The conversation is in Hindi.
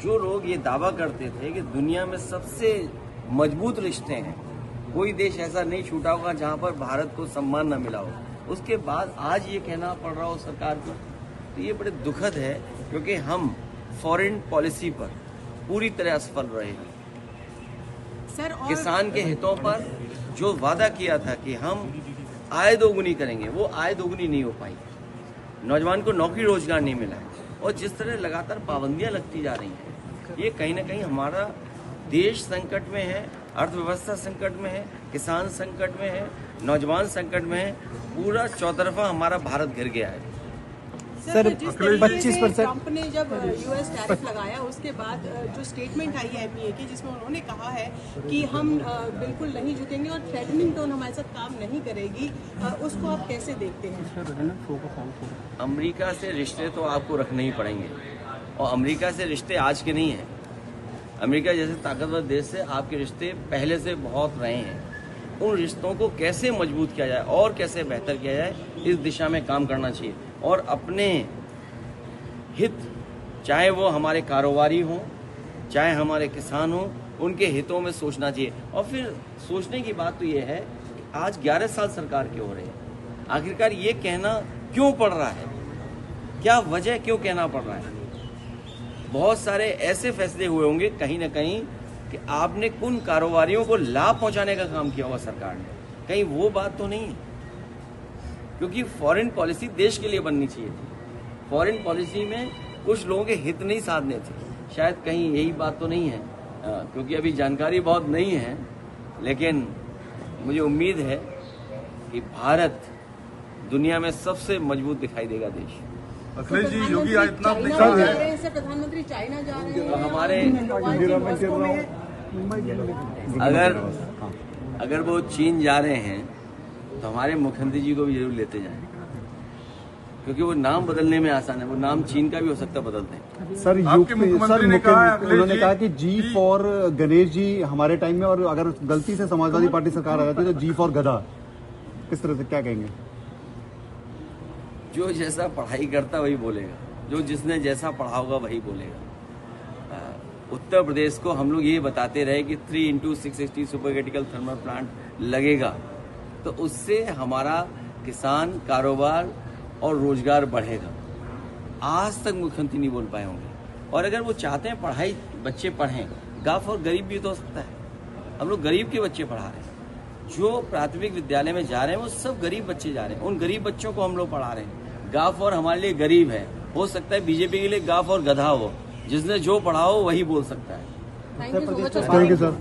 जो लोग ये दावा करते थे कि दुनिया में सबसे मजबूत रिश्ते हैं, कोई देश ऐसा नहीं छूटा होगा जहां पर भारत को सम्मान न मिला हो, उसके बाद आज ये कहना पड़ रहा हो सरकार को, तो ये बड़े दुखद है, क्योंकि हम फॉरेन पॉलिसी पर पूरी तरह असफल रहे हैं। सर, और किसान के हितों पर जो वादा किया था कि हम आय दोगुनी करेंगे, वो आय दोगुनी नहीं हो पाई। नौजवान को नौकरी रोजगार नहीं मिला है, और जिस तरह लगातार पाबंदियां लगती जा रही हैं, ये कहीं ना कहीं हमारा देश संकट में है, अर्थव्यवस्था संकट में है, किसान संकट में है, नौजवान संकट में है, पूरा चौतरफा हमारा भारत घिर गया है। सर, 25% ट्रंप ने जब यूएस टैरिफ लगाया, उसके बाद जो स्टेटमेंट आई है एमईए की, जिसमें उन्होंने कहा है कि हम बिल्कुल नहीं झुकेंगे और थ्रेटनिंग टोन हमारे साथ काम नहीं करेगी, उसको आप कैसे देखते हैं? अमेरिका से रिश्ते तो आपको रखने ही पड़ेंगे, और अमेरिका से रिश्ते आज के नहीं हैं। अमेरिका जैसे ताकतवर देश से आपके रिश्ते पहले से बहुत रहे हैं। उन रिश्तों को कैसे मजबूत किया जाए और कैसे बेहतर किया जाए, इस दिशा में काम करना चाहिए, और अपने हित, चाहे वो हमारे कारोबारी हों, चाहे हमारे किसान हों, उनके हितों में सोचना चाहिए। और फिर सोचने की बात तो ये है कि आज 11 साल सरकार के हो रहे हैं, आखिरकार ये कहना क्यों पड़ रहा है, क्या वजह, क्यों कहना पड़ रहा है? बहुत सारे ऐसे फैसले हुए होंगे कहीं ना कहीं कि आपने उन कारोबारियों को लाभ पहुंचाने का काम किया होगा सरकार ने, कहीं वो बात तो नहीं है? क्योंकि फॉरेन पॉलिसी देश के लिए बननी चाहिए थी, फॉरेन पॉलिसी में कुछ लोगों के हित नहीं साधने थे, शायद कहीं यही बात तो नहीं है, क्योंकि अभी जानकारी बहुत नहीं है, लेकिन मुझे उम्मीद है कि भारत दुनिया में सबसे मजबूत दिखाई देगा देश। अखिलेश जी, योगी आदित्यनाथ प्रधानमंत्री चाइना जा रहे हैं, तो हमारे अगर वो चीन जा रहे हैं तो हमारे मुख्यमंत्री जी को भी जरूर लेते जाएं, क्योंकि वो नाम बदलने में आसान है, वो नाम चीन का भी हो सकता है बदलते हैं। सर, उन्होंने कहा कि जी फॉर गणेश जी हमारे टाइम में, और अगर गलती से समाजवादी पार्टी सरकार आ जाती है तो जी फॉर गधा, किस तरह से क्या कहेंगे? जो जैसा पढ़ाई करता वही बोलेगा, जो जिसने जैसा पढ़ा होगा वही बोलेगा। उत्तर प्रदेश को हम लोग ये बताते रहे कि 3x660 super critical thermal plant लगेगा, तो उससे हमारा किसान, कारोबार और रोजगार बढ़ेगा। आज तक मुख्यमंत्री नहीं बोल पाए होंगे, और अगर वो चाहते हैं पढ़ाई बच्चे पढ़ें, गाफ और गरीब भी तो हो सकता है। हम लोग गरीब के बच्चे पढ़ा रहे हैं, जो प्राथमिक विद्यालय में जा रहे हैं वो सब गरीब बच्चे जा रहे हैं, उन गरीब बच्चों को हम लोग पढ़ा रहे हैं। गाफ और हमारे लिए गरीब है, हो सकता है बीजेपी के लिए गाफ और गधा हो, जिसने जो पढ़ा हो वही बोल सकता है। Thank you so much. Thank you sir.